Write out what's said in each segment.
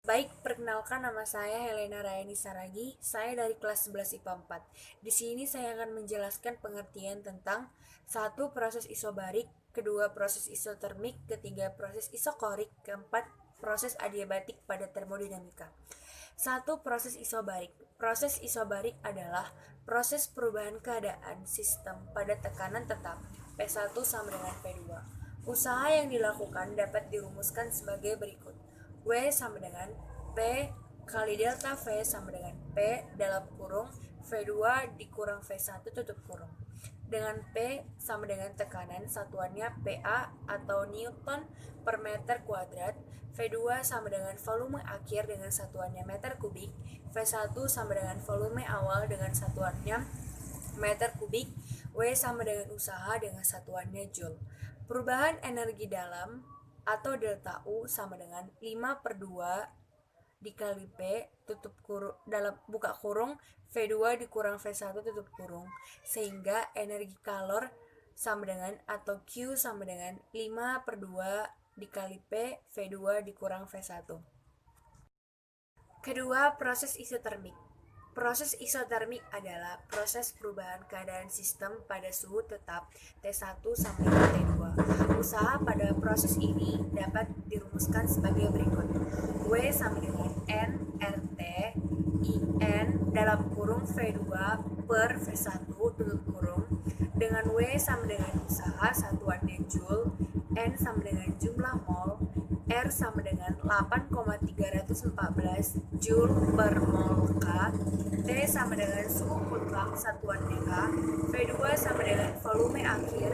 Baik, perkenalkan nama saya Helena Rayani Saragi. Saya dari kelas 11 IPA 4. Di sini saya akan menjelaskan pengertian tentang satu proses isobarik, kedua proses isotermik, ketiga proses isokorik, keempat proses adiabatik pada termodinamika. Satu proses isobarik. Proses isobarik adalah proses perubahan keadaan sistem pada tekanan tetap P1 sama dengan P2. Usaha yang dilakukan dapat dirumuskan sebagai berikut. W sama dengan P kali delta V sama dengan P dalam kurung V2 dikurang V1 tutup kurung. Dengan P sama dengan tekanan satuannya PA atau Newton per meter kuadrat, V2 sama dengan volume akhir dengan satuannya meter kubik, V1 sama dengan volume awal dengan satuannya meter kubik, W sama dengan usaha dengan satuannya joule. Perubahan energi dalam atau delta U sama dengan 5/2 dikali P tutup kurung dalam buka kurung V2 dikurang V1 tutup kurung, sehingga energi kalor sama dengan atau Q sama dengan 5/2 dikali P V2 dikurang V1. Kedua, proses isotermik. Proses isotermik adalah proses perubahan keadaan sistem pada suhu tetap T1 sampai T2. Usaha pada proses ini dapat dirumuskan sebagai berikut. W sama dengan N RT IN dalam kurung V2 per V1 tutup kurung dengan W sama dengan usaha satuannya joule, N sama dengan jumlah mol, R sama dengan 8,314 Joule per mol K, T sama dengan suhu mutlak satuannya K, V2 sama dengan volume akhir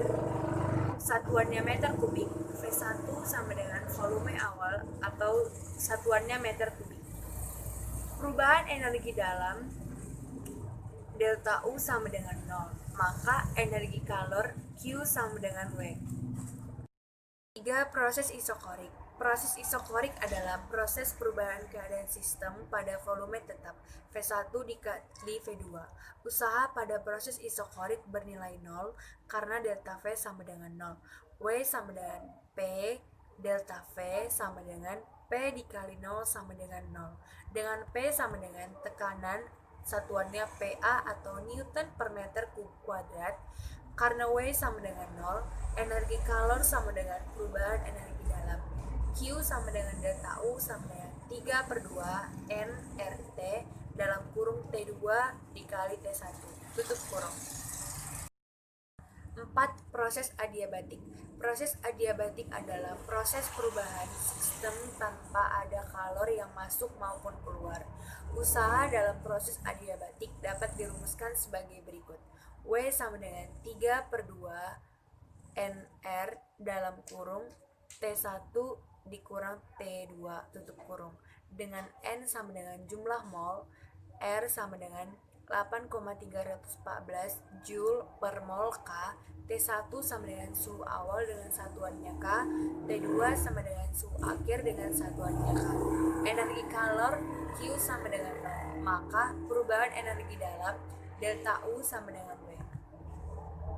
satuannya meter kubik, V1 sama dengan volume awal atau satuannya meter kubik. Perubahan energi dalam delta U sama dengan 0, maka energi kalor Q sama dengan W. 3. Proses isokorik. Proses isokorik adalah proses perubahan keadaan sistem pada volume tetap V1 dikali V2. Usaha pada proses isokorik bernilai 0 karena delta V sama dengan 0. W sama dengan P, delta V sama dengan P dikali 0 sama dengan 0. Dengan P sama dengan tekanan satuannya PA atau Newton per meter kuadrat. Karena W sama dengan 0, energi kalor sama dengan perubahan energi dalam. Q sama dengan delta U sama dengan 3/2 N RT dalam kurung T2 dikali T1 tutup kurung. 4. Proses adiabatik. Proses adiabatik adalah proses perubahan sistem tanpa ada kalor yang masuk maupun keluar. Usaha dalam proses adiabatik dapat dirumuskan sebagai berikut. W sama dengan 3/2 NR dalam kurung T1 dikurang T2 tutup kurung dengan N sama dengan jumlah mol, R sama dengan 8,314 Joule per mol K, T1 sama dengan suhu awal dengan satuannya K, T2 sama dengan suhu akhir dengan satuannya K. Energi kalor Q sama dengan 0, maka perubahan energi dalam delta U sama dengan